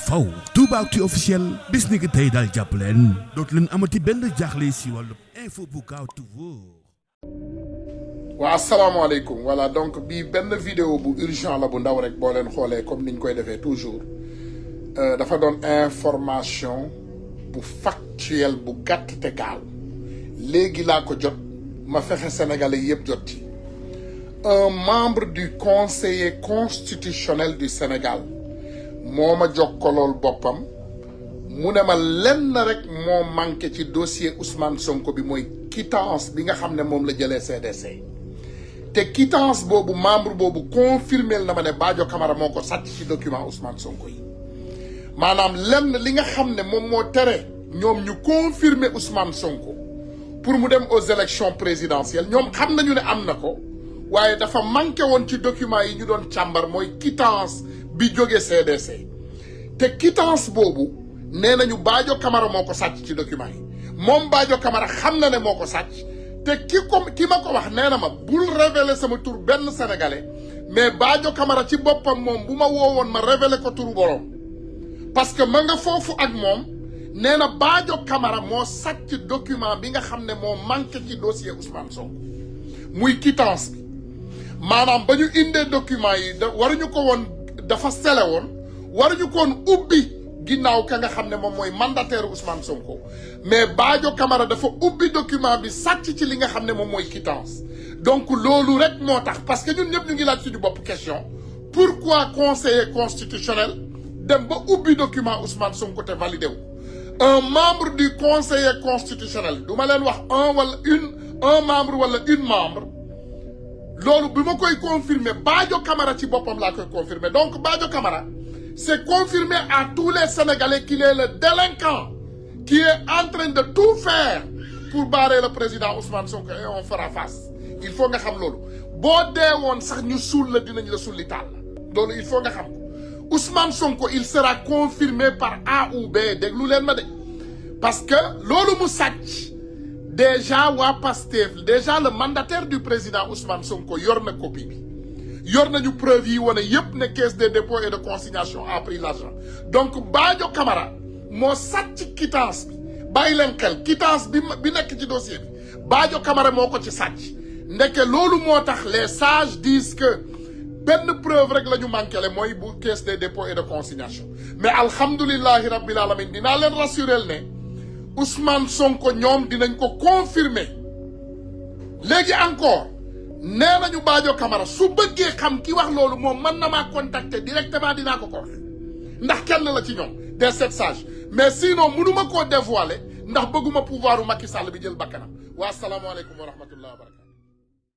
faw Toubactu officiel bis ni ki tey daal jàpp leen dootu leen amati benn jaaxle si wàllu info bu gaaw te wóor. waa asalaamaaleykum voilà donc bii benn vidéo bu urgent la bu ndaw rek boo leen xoolee comme niñ koy defee toujours dafa doon information bu factuel bu gàtt te gaaw léegi laa ko jot ma fexe sénégalais yëpp jot ci un membre du conseiller constitutionnel du Sénégal moo ma jokkalool boppam mu ne ma lenn rek moo manqué ci dossier Ousmane Sonko bi mooy quittance bi nga xam ne moom la jëlee CDC te quittance boobu membre boobu confirmé na ma ne Badio Camara moo ko sàcc ci document Ousmane Sonko yi maanaam lenn li nga xam ne moom moo tere ñoom ñu confirmer Ousmane Sonko pour mu dem aux élections présidentielles ñoom xam nañu ne am na ko waaye dafa manqué woon ci document yi ñu doon càmbar mooy quittance bi jóge CDC te quittance boobu nee nañu Badio Camara moo ko sàcc ci document yi moom Badio Camara xam na ne moo ko sàcc te ki ma ko wax nee na ma bul révéler sama tur benn sénégalais mais Badio Camara ci boppam moom bu ma woowoon ma révéler ko turu borom parce que ma nga foofu ak moom nee na Badio Camara moo sàcc document bi nga xam ne moo manqué ci dossier Ousmane Sonko muy quittance bi maanaam ba ñu indee document yi waruñu ko woon dafa sele woon waruñu ko woon ubbi ginnaaw ka nga xam ne moom mooy mandataire Ousmane Sonko mais Badio Camara dafa ubbi document bi sàcc ci li nga xam ne moom mooy quittance donc loolu rek moo tax parce que ñun ñëpp ñu ngi laaj suñu bopp question pourquoi conseiller constitutionnel dem ba ubbi document Ousmane Sonko te validé wu un membre du conseiller constitutionnel du ma leen wax un membre wala une membre loolu bi ma koy confirmer Badio Camara ci boppam laa koy confirmer donc Badio Camara c'est confirmé à tous les Sénégalais qu'il est le délinquant qui est en train de tout faire pour barrer le président Ousmane Sonko et on fera face il faut nga xam loolu boo dee woon sax ñu suul la dinañ la sulli taal loolu il faut nga xam ko Ousmane Sonko il sera confirmé par A ou B déglu leen ma de parce que loolu mu sàcc déjà waa Pastef déjà le mandataire du président Ousmane Sonko yor na copie bi yor nañu preuve yi wane yépp ne caisse de dépôt et de consignation a pris l'argent donc Badio Camara moo sàcc quittance bi bàyyi leen xel quittance bi nekk ci dossier bi Badio Camara moo ko ci sàcc ndeke loolu moo tax les sages disent que benn preuve rek la ñu manqué le mooy bu caisse de dépôt et de consignation mais alhamdulillahi rabbil alamin dinaa leen rassurer ne Ousmane Sonko ñoom dinañ ko confirmer léegi encore nee nañu Badio Camara su bëggee xam ki wax loolu moom mën na maa contacter directement dinaa ko wax ndax kenn la ci ñoom des sept sages mais sinon mënuma koo dévoiler ndax bëgguma pouvoir u Macky Sall bi jël bakkanam wa salaamu aleykum wa rahmatullah wa barakatu